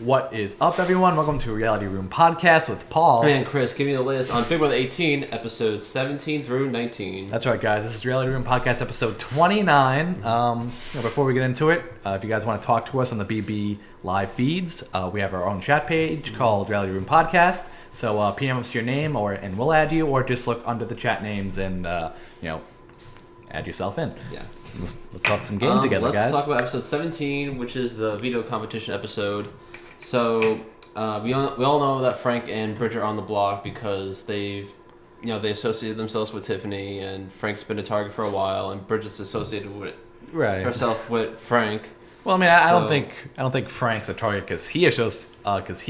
What is up, everyone? Welcome to Reality Room Podcast with Paul. And Chris, give me the list on February 18, episodes 17 through 19. That's right, guys. This is Reality Room Podcast episode 29. Before we get into it, if you guys want to talk to us on the BB live feeds, we have our own chat page called Reality Room Podcast. So PM us your name, and we'll add you, or just look under the chat names and add yourself in. Yeah. Let's talk some game together, guys. Let's talk about episode 17, which is the veto competition episode. So we all know that Frank and Bridget are on the block because they associated themselves with Tiffany, and Frank's been a target for a while, and Bridget's associated with herself with Frank. Well, I mean, I don't think Frank's a target because he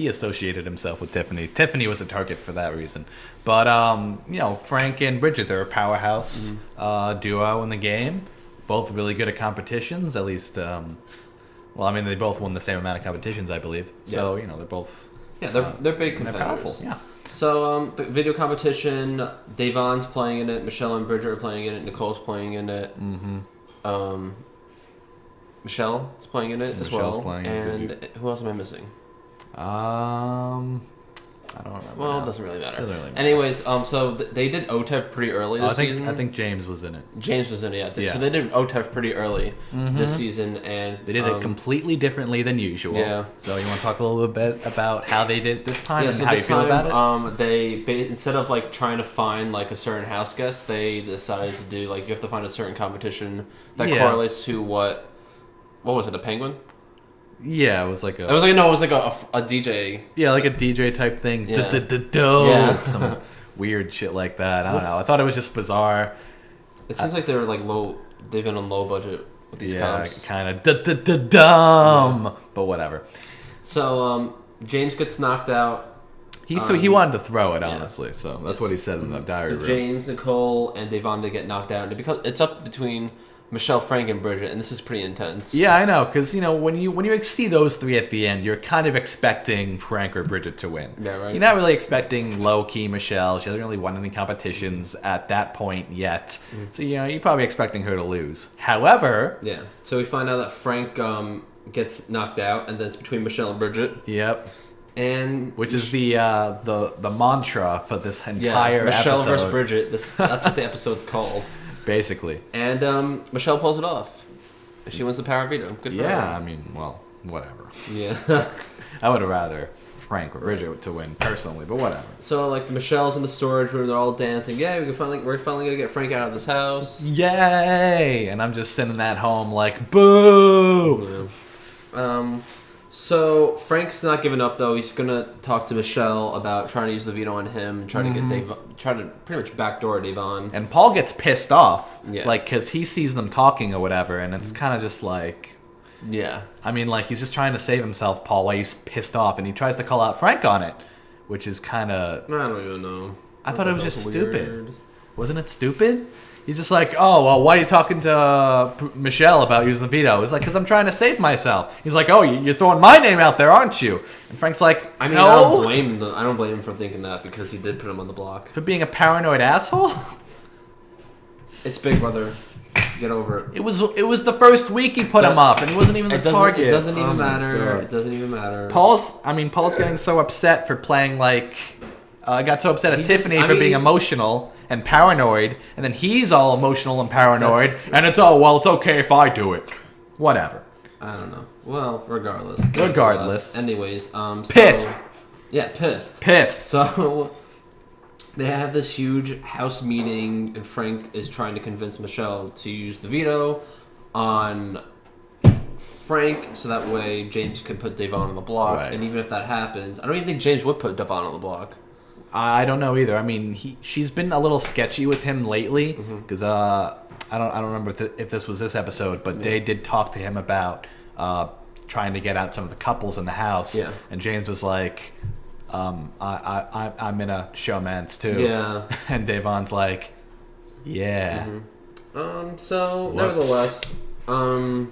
associated himself with Tiffany. Tiffany was a target for that reason. But Frank and Bridget, they're a powerhouse duo in the game. Both really good at competitions, at least. They both won the same amount of competitions, I believe. So they're both. Yeah, they're big competitors. They're powerful. Yeah. So the video competition, Davon's playing in it. Michelle and Bridget are playing in it. Nicole's playing in it. Mm-hmm. Michelle is playing in it as well. And who else am I missing? I don't remember. Well, it doesn't really matter. Anyways, so they did OTEV pretty early this season. I think James was in it. James was in it, yeah. So they did OTEV pretty early this season, and they did it completely differently than usual. Yeah. So you want to talk a little bit about how they did it this time and how you feel about it? They instead of trying to find a certain house guest, they decided to do you have to find a certain competition that correlates to what was it, a penguin? Yeah, it was like a DJ. Yeah, like a DJ type thing. Yeah. Some weird shit like that. I don't know. I thought it was just bizarre. It seems like they're low. They've been on low budget with these comps. Kind of dumb, but whatever. So James gets knocked out. He wanted to throw it, honestly. So that's what he said in the diary room. James, Nicole, and Davon get knocked out. Because it's up between Michelle, Frank, and Bridget, and this is pretty intense. Yeah, I know, because when you see those three at the end, you're kind of expecting Frank or Bridget to win. Yeah, right. You're not really expecting low-key Michelle. She hasn't really won any competitions at that point yet. So you're probably expecting her to lose. However, so we find out that Frank gets knocked out, and then it's between Michelle and Bridget. Yep. And which is the mantra for this entire Michelle episode. versus Bridget. That's what the episode's called. Basically. And Michelle pulls it off. She wins the power veto. Good for her. Yeah, I mean, whatever. Yeah. I would have rather Frank or Bridget to win personally, but whatever. So Michelle's in the storage room, they're all dancing. Yay, we're finally gonna get Frank out of this house. Yay! And I'm just sitting at home like, boo! Yeah. So Frank's not giving up though. He's gonna talk to Michelle about trying to use the veto on him and try to pretty much backdoor Davon. And Paul gets pissed off, yeah, because he sees them talking or whatever, and it's kind of just yeah. I mean, he's just trying to save himself, Paul, while he's pissed off, and he tries to call out Frank on it, which is kind of. I don't even know. I thought it was just stupid. Wasn't it stupid? He's just like, oh, well, why are you talking to Michelle about using the veto? He's like, because I'm trying to save myself. He's like, oh, you're throwing my name out there, aren't you? And Frank's like, I mean, no. I don't blame him for thinking that because he did put him on the block. For being a paranoid asshole? It's Big Brother. Get over it. It was the first week he put him up, and he wasn't even the target. It doesn't even matter. It doesn't even matter. Paul's getting so upset for playing got so upset at Tiffany for being emotional and paranoid, and then he's all emotional and paranoid, and it's okay if I do it. Whatever. I don't know. Well, regardless. Anyways, pissed. Yeah, pissed. Pissed. So they have this huge house meeting, and Frank is trying to convince Michelle to use the veto on Frank, so that way James can put Davon on the block. Right. And even if that happens, I don't even think James would put Davon on the block. I don't know either. I mean, she's been a little sketchy with him lately because I don't remember if this was this episode, but they did talk to him about trying to get out some of the couples in the house. Yeah. And James was like, I'm in a showman's too. Yeah. And Davon's like, yeah. So nevertheless, doesn't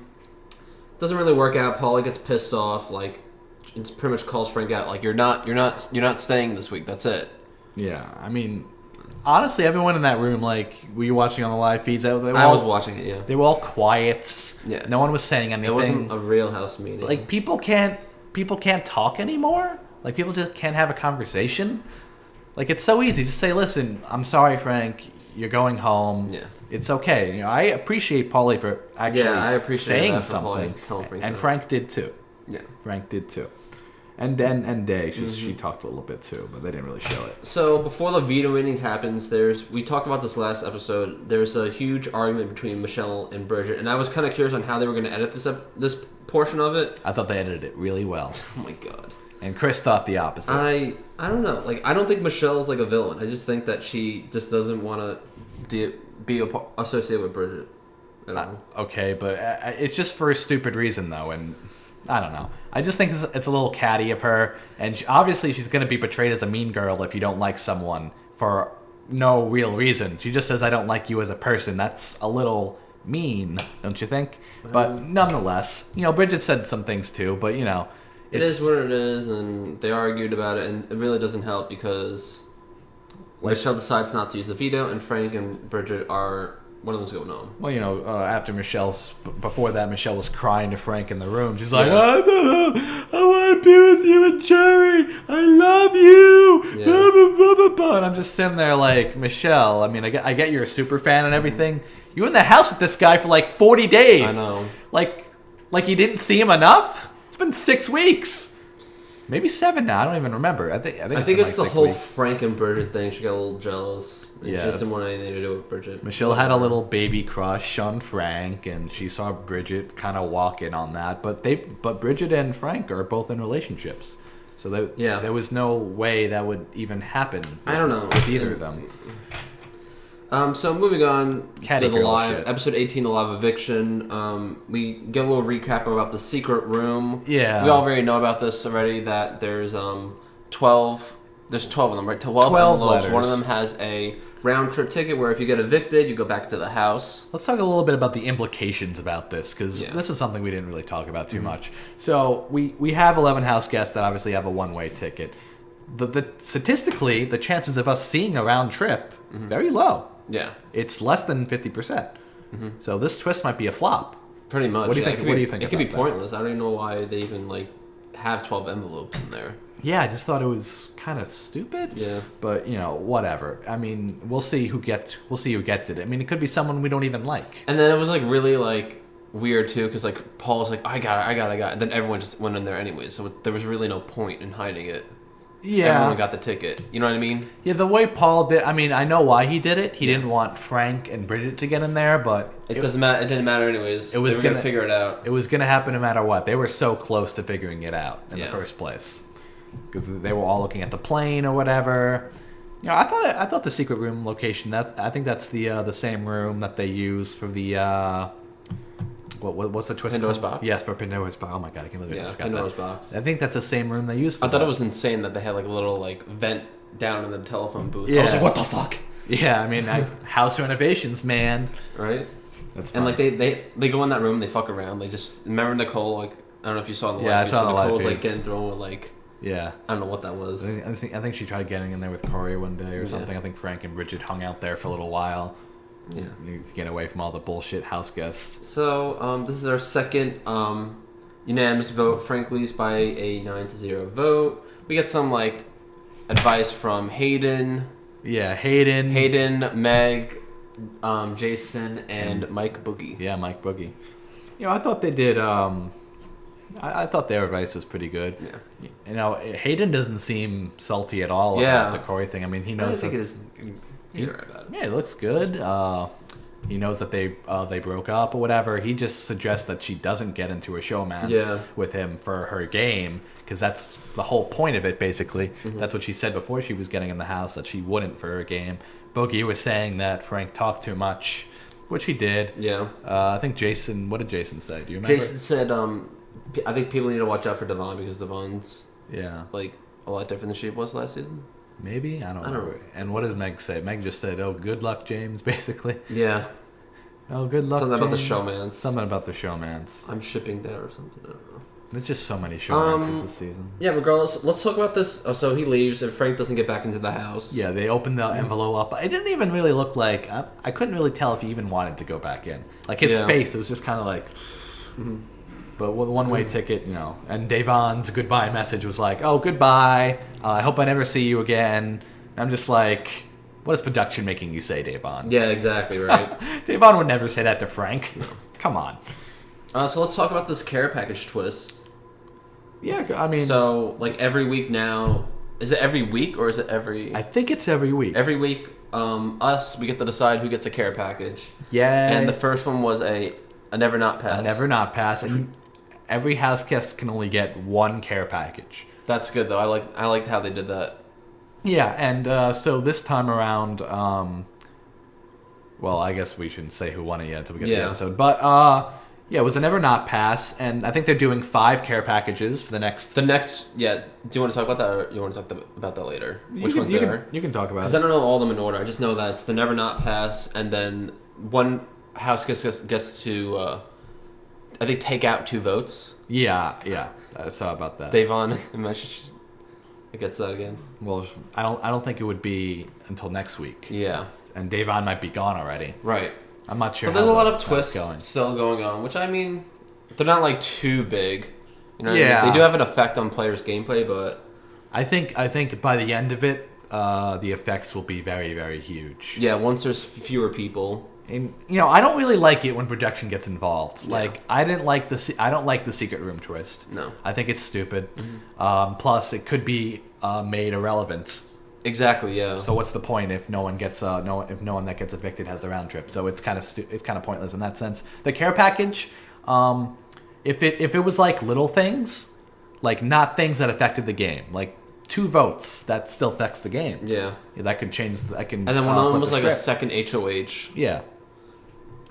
really work out. Paulie gets pissed off. It pretty much calls Frank out. You're not staying this week. That's it. Yeah, I mean, honestly, everyone in that room, were you watching on the live feeds? I was watching it. Yeah, they were all quiet. Yeah, no one was saying anything. It wasn't a real house meeting. People can't people can't talk anymore. Like people just can't have a conversation. Like it's so easy. Just say, "Listen, I'm sorry, Frank. You're going home. Yeah. It's okay." I appreciate Paulie for actually saying something, and Frank did too. Yeah, Frank did too. And Day, she talked a little bit too, but they didn't really show it. So before the veto meeting happens, we talked about this last episode. There's a huge argument between Michelle and Bridget, and I was kind of curious on how they were going to edit this portion of it. I thought they edited it really well. Oh my god. And Chris thought the opposite. I don't know. Like I don't think Michelle's like a villain. I just think that she just doesn't want to be associated with Bridget at all. Okay, but it's just for a stupid reason though, and I don't know. I just think it's a little catty of her, and obviously she's going to be portrayed as a mean girl if you don't like someone for no real reason. She just says, "I don't like you as a person." That's a little mean, don't you think? But nonetheless, Bridget said some things too, but it is what it is, and they argued about it, and it really doesn't help because Michelle decides not to use the veto, and Frank and Bridget are... One of them's going on. Well, after before that, Michelle was crying to Frank in the room. She's like, I want to be with you and Jerry. I love you. Yeah. And I'm just sitting there like, Michelle, I mean, I get you're a super fan and everything. You were in the house with this guy for like 40 days. I know. Like you didn't see him enough? It's been 6 weeks. Maybe 7 now. I don't even remember. I think it's the whole Frank and Bridget thing. She got a little jealous. She just didn't want anything to do with Bridget. Michelle had a little baby crush on Frank, and she saw Bridget kind of walk in on that. But Bridget and Frank are both in relationships, so there was no way that would even happen. I don't know with either of them. So moving on Catty to the live shit. episode 18, the live eviction. We get a little recap about the secret room. Yeah, we already know about this already. That there's 12. There's 12 of them, right? 12 envelopes. Letters. One of them has a round trip ticket where if you get evicted, you go back to the house. Let's talk a little bit about the implications about this, because this is something we didn't really talk about too much. So we have 11 house guests that obviously have a one-way ticket. The statistically, the chances of us seeing a round trip very low. Yeah, it's less than 50%. So this twist might be a flop. Pretty much. What do you think? What do you think? It could be pointless. I don't even know why they even have 12 envelopes in there. Yeah, I just thought it was kind of stupid. Yeah. But, whatever. I mean, we'll see who gets it. I mean, it could be someone we don't even like. And then it was really weird too, because Paul's like, I got it. And then everyone just went in there anyways. So there was really no point in hiding it. Yeah. Everyone got the ticket. You know what I mean? Yeah, the way Paul did, I mean, I know why he did it. He didn't want Frank and Bridget to get in there, but... It doesn't matter. It didn't matter anyways. They were going to figure it out. It was going to happen no matter what. They were so close to figuring it out in the first place. Because they were all looking at the plane or whatever. I thought the secret room location, I think that's the same room that they use for the... What's the twist? Pandora's called? box? Yes, for Pandora's box. Oh my god, I can't believe I just forgot Pandora's that. box. I think that's the same room they use for I thought it was insane that they had a little vent down in the telephone booth. Yeah. I was like, what the fuck? Yeah, I mean, house renovations, man. Right? That's fun. And they go in that room and they fuck around. They just... Remember Nicole? I don't know if you saw in the live feed. I saw the live Nicole's feeds. getting thrown with Yeah. I don't know what that was. I think she tried getting in there with Corey one day or something. I think Frank and Bridget hung out there for a little while. Yeah. You get away from all the bullshit house guests. So, this is our second unanimous vote. Frank leaves by a 9-0 vote. We get some, advice from Hayden. Yeah, Hayden, Meg, Jason, and Mike Boogie. Yeah, Mike Boogie. I thought they did... I thought their advice was pretty good. Yeah. Hayden doesn't seem salty at all about the Corey thing. I mean, he knows I think it is... You're right about it. Yeah, it looks good. He knows that they broke up or whatever. He just suggests that she doesn't get into a showmance with him for her game, because that's the whole point of it, basically. That's what she said before she was getting in the house, that she wouldn't for her game. Boogie was saying that Frank talked too much, which he did. Yeah. I think Jason... What did Jason say? Do you remember? Jason said, I think people need to watch out for Devon, because Devon's a lot different than she was last season. Maybe? I don't know. And what did Meg say? Meg just said, "Oh, good luck, James," basically. Yeah. Oh, good luck, Something James. about the showmance. Something about the showmance. I'm shipping that or something. I don't know. There's just so many showmances this season. Yeah, regardless, let's talk about this. Oh, so he leaves and Frank doesn't get back into the house. Yeah, they opened the envelope up. It didn't even really look like... I couldn't really tell if he even wanted to go back in. His face, it was just kind of like... But with a one-way ticket, and Devon's goodbye message was like, "Oh, goodbye. I hope I never see you again." And I'm just like, what is production making you say, Devon? Yeah, exactly, right? Devon would never say that to Frank. No. Come on. So let's talk about this care package twist. Yeah, I mean... So, like, every week now... Is it every week, or is it every... I think it's every week. Every week, we get to decide who gets a care package. Yeah. And the first one was a never not pass. A never not pass. And every house guest can only get one care package. That's good, though. I liked how they did that. Yeah, and so this time around... well, I guess we shouldn't say who won it yet until we get to the episode. But... yeah, it was a never not pass, and I think they're doing 5 care packages for the next... Do you want to talk about that, or you want to talk about that later? Which one's there? You can talk about it. Because I don't know all of them in order. I just know that it's the never not pass, and then one house gets to, I think, take out 2 votes. Yeah, I saw about that. Devon gets that again. Well, I don't think it would be until next week. Yeah. And Devon might be gone already. Right. I'm not sure. So there's a lot of twists still going on, which I mean, they're not like too big. They do have an effect on players' gameplay, but I think by the end of it, the effects will be very, very huge. Yeah, once there's fewer people. And I don't really like it when projection gets involved. Yeah. Like I don't like the secret room twist. No, I think it's stupid. Mm-hmm. Plus, it could be made irrelevant. Exactly. Yeah. So what's the point if no one that gets evicted has the round trip? So it's kind of pointless in that sense. The care package, if it was like little things, like not things that affected the game, like 2 votes that still affects the game. Yeah. That could change. That can. And then one of them was like a second HOH. Yeah.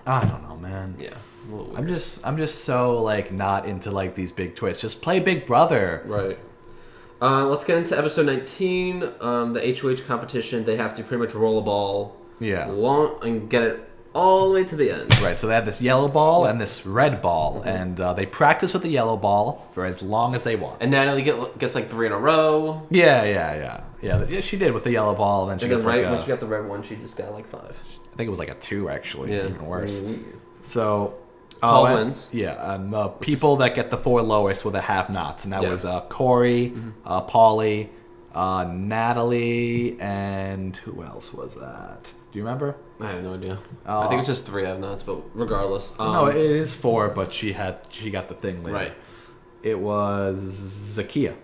I don't know, man. Yeah. I'm just so like not into like these big twists. Just play Big Brother. Right. Let's get into episode 19. The HOH competition. They have to pretty much roll a ball. Yeah. And get it all the way to the end. Right. So they have this yellow ball and this red ball, and they practice with the yellow ball for as long as they want. And Natalie gets like 3 in a row. Yeah. She did with the yellow ball, and then she gets when she got the red one, she just got like 5. I think it was like a 2 actually. Yeah. Even worse. Mm-hmm. So. Paul wins. Yeah, and the people that get the 4 lowest were the have-nots, and that was Corey, Paulie, Natalie, and who else was that? Do you remember? I have no idea. I think it's just 3 have-nots, but regardless. No, it is 4, but she got the thing later. Right. It was Zakiya.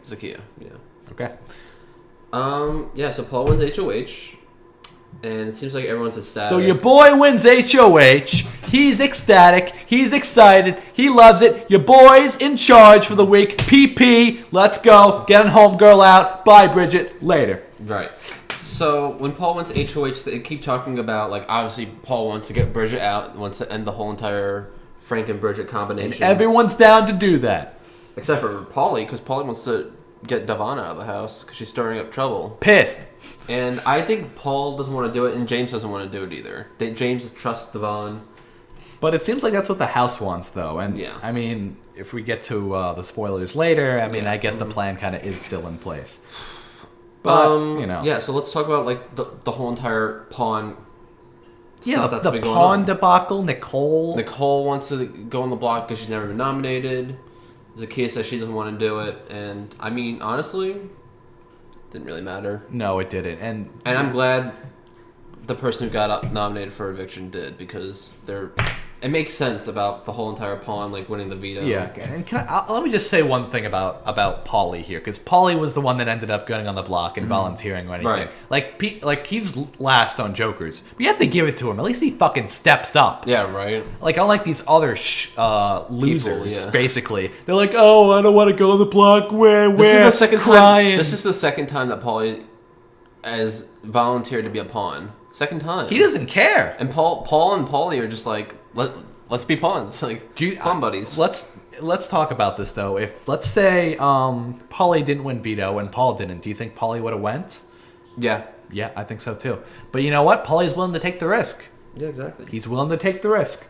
Yeah. Okay. So Paul wins HOH. And it seems like everyone's ecstatic. So your boy wins HOH. He's ecstatic. He's excited. He loves it. Your boy's in charge for the week. PP. Let's go. Getting homegirl out. Bye, Bridget. Later. Right. So when Paul wins HOH, they keep talking about, like, obviously Paul wants to get Bridget out, wants to end the whole entire Frank and Bridget combination. And everyone's down to do that. Except for Paulie, because Paulie wants to get Devon out of the house because she's stirring up trouble. Pissed. And I think Paul doesn't want to do it, and James doesn't want to do it either. James trusts Devon. But it seems like that's what the house wants, though. And, I mean, if we get to the spoilers later, I mean, I guess the plan kind of is still in place. But, Yeah, so let's talk about, like, the whole entire pawn stuff that's been going on. The pawn debacle, Nicole. Nicole wants to go on the block because she's never been nominated. Zakiya says she doesn't want to do it. And, I mean, honestly, didn't really matter. No, it didn't. And I'm glad the person who got nominated for eviction did, because it makes sense about the whole entire pawn, like, winning the veto. Yeah, and let me just say one thing about Paulie here, because Paulie was the one that ended up getting on the block and volunteering or anything. Right. Like he's last on Jokers, but you have to give it to him. At least he fucking steps up. Yeah, right. Like, unlike these other losers, people, basically, they're like, oh, I don't want to go on the block. This is the second time. This is the second time that Paulie has volunteered to be a pawn. Second time. He doesn't care. And Paul and Paulie are just like, let's be pawns, like pawn buddies. Let's talk about this though. If let's say Paulie didn't win veto and Paul didn't, do you think Paulie would have went? Yeah, I think so too. But you know what? Paulie's willing to take the risk. Yeah, exactly. He's willing to take the risk.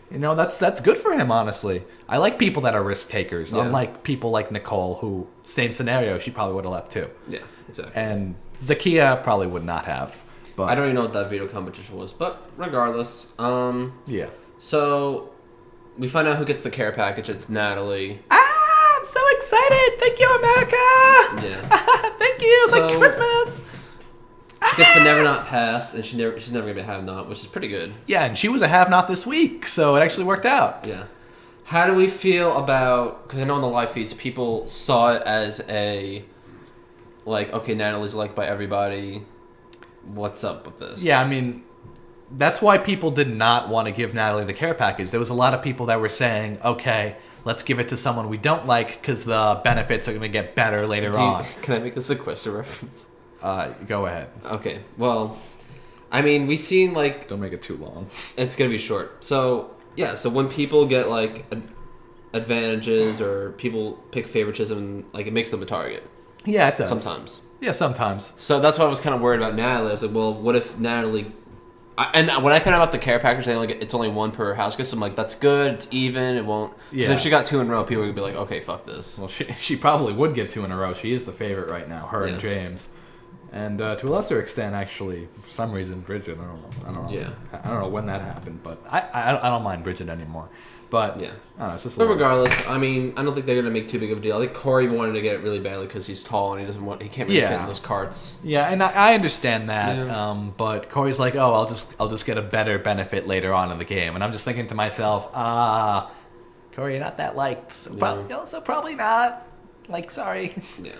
That's good for him, honestly. I like people that are risk takers, unlike people like Nicole, who same scenario, she probably would have left too. Yeah, exactly. And Zakiya probably would not have. But I don't even know what that veto competition was, but regardless, yeah. So we find out who gets the care package. It's Natalie. I'm so excited! Thank you, America! Yeah. Thank you! It's like So- Christmas! She gets the never not pass, and she's never gonna be a have not, which is pretty good. Yeah, and she was a have-not this week, so it actually worked out. Yeah. How do we feel about? Because I know on the live feeds, people saw it as a, like, okay, Natalie's liked by everybody. What's up with this? Yeah, I mean, that's why people did not want to give Natalie the care package. There was a lot of people that were saying, okay, let's give it to someone we don't like because the benefits are going to get better later on. Can I make a sequester reference? Go ahead. Okay. Well, I mean, we've seen like Don't make it too long. it's gonna be short. So yeah. So when people get like advantages or people pick favoritism, like it makes them a target. Yeah, it does. Sometimes. Yeah, sometimes. So that's why I was kind of worried about Natalie. I was like, well, what if Natalie? And when I found out about the care package, it's only one per house guest. I'm like, that's good. It's even. It won't. Because Yeah. if she got 2 in a row, people would be like, okay, fuck this. Well, she probably would get 2 in a row. She is the favorite right now, her and Yeah. James. And to a lesser extent, actually, for some reason, Bridget. I don't know. Yeah. I don't know when that happened, but I don't mind Bridget anymore. But Yeah. I don't know, it's just a But little- regardless, I mean, I don't think they're gonna make too big of a deal. I think Corey wanted to get it really badly because he's tall and he can't really fit Yeah. in those carts. Yeah, and I understand that. Yeah. But Corey's like, oh, I'll just get a better benefit later on in the game, and I'm just thinking to myself, Corey, you're not that liked, so, so probably not. Like, sorry. Yeah.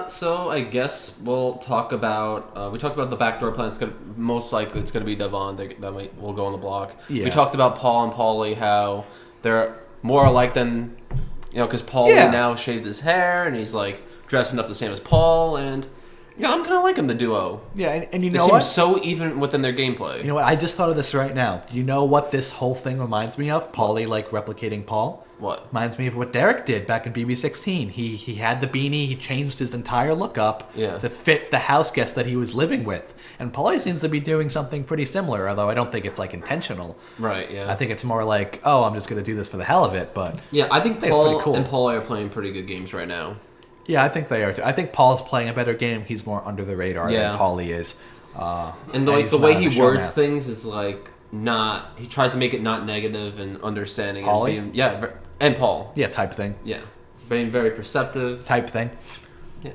So I guess we'll talk about. We talked about the backdoor plan. It's gonna most likely it's gonna be Devon. Will go on the block. Yeah. We talked about Paul and Paulie, how they're more alike than, because Paulie Yeah. now shaves his hair and he's like dressing up the same as Paul, and I'm kind of liking the duo. Yeah, and you They know seem what? so even within their gameplay. You know what? I just thought of this right now. You know what this whole thing reminds me of? Paulie like replicating Paul. What? Reminds me of what Derek did back in BB16. He had the beanie. He changed his entire look up Yeah. to fit the house guest that he was living with. And Paulie seems to be doing something pretty similar, although I don't think it's like intentional. Right. Yeah. I think it's more like, oh, I'm just going to do this for the hell of it. But Yeah, I think it's Paul pretty cool. and Paulie are playing pretty good games right now. yeah, I think they are too. I think Paul's playing a better game. He's more under the radar Yeah. than Paulie is. And like he's the not way in he the words showmats. things is like not. He tries to make it not negative and understanding. Paulie? And being, and Paul. Yeah, type thing. Yeah, being very perceptive. Type thing. Yeah.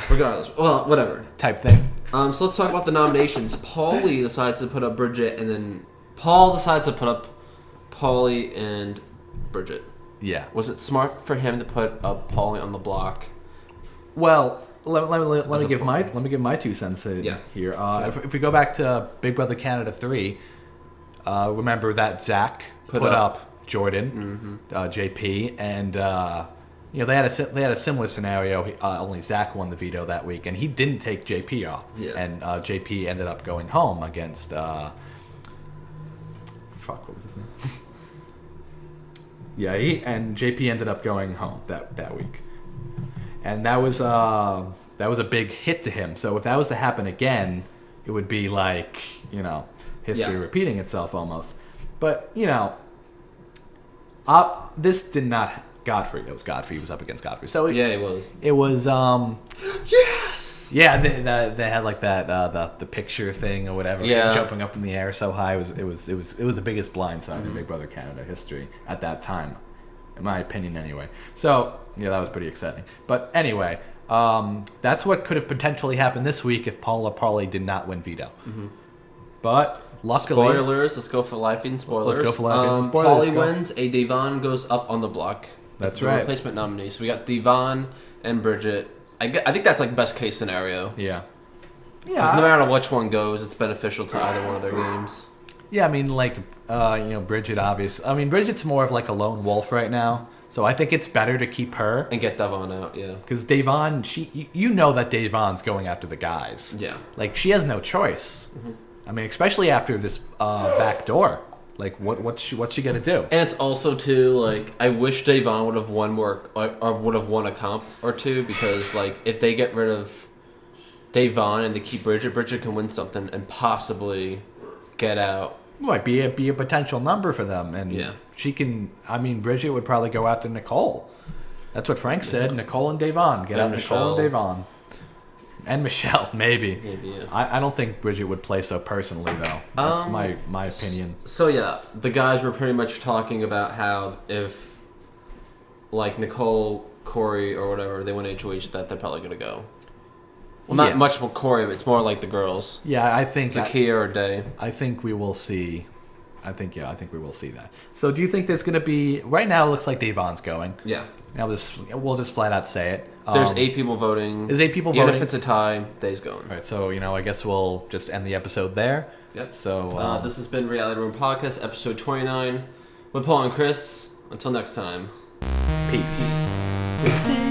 Regardless, well, whatever. Type thing. So let's talk about the nominations. Paulie decides to put up Bridget, and then Paul decides to put up Paulie and Bridget. Yeah. Was it smart for him to put up Paulie on the block? Well, let me give point. my 2 cents Yeah. here. If we go back to Big Brother Canada 3, remember that Zach put up Jordan, JP, and they had a similar scenario. Only Zach won the veto that week, and he didn't take JP off, Yeah. and JP ended up going home against what was his name? Yeah, JP ended up going home that week. And that was a big hit to him. So if that was to happen again, it would be like, history repeating itself almost. But, this did not Godfrey. It was Godfrey. He was up against Godfrey. So Yeah, it was. it was Yes. yeah, they had like that the picture thing or whatever, Yeah. jumping up in the air so high. It was the biggest blindside in Big Brother Canada history at that time, in my opinion, anyway. So yeah, that was pretty exciting. But anyway, that's what could have potentially happened this week if Paula Paulie did not win veto. But luckily, Spoilers. Let's go for live feed spoilers. Let's go for live feed spoilers, Paulie go. wins. A Devon goes up on the block. That's the right. Replacement nominees. So we got Devon and Bridget. I think that's like best case scenario. yeah, 'Cause no matter which one goes, it's beneficial to either one of their games. yeah. I mean, like Bridget, obviously. I mean, Bridget's more of like a lone wolf right now, so I think it's better to keep her. And get Devon out, yeah. Because Devon, you know that Devon's going after the guys. Yeah. Like, she has no choice. I mean, especially after this back door. Like, what's she gonna do? And it's also too like I wish Devon would have won more or would have won a comp or two, because like if they get rid of Devon and they keep Bridget can win something and possibly get out. Might be a potential number for them, and Yeah. she can. I mean, Bridget would probably go after Nicole. That's what Frank said. Nicole and Devon. Get out Nicole and Devon. And Michelle, maybe. Maybe, yeah. I don't think Bridget would play so personally, though. That's my opinion. So, yeah, the guys were pretty much talking about how if, like, Nicole, Corey, or whatever, they win HOH, that they're probably going to go. Well, not much with Corey, but it's more like the girls. Yeah, I think... Zakia or Day. I think we will see... I think we will see that. So do you think there's going to be... Right now it looks like Devon's going. Yeah. Now we'll just flat out say it. There's 8 people voting. There's 8 people voting. Even if it's a tie, Day's going. All right, so, I guess we'll just end the episode there. Yep. So... this has been Reality Room Podcast, episode 29. With Paul and Chris. Until next time. Peace.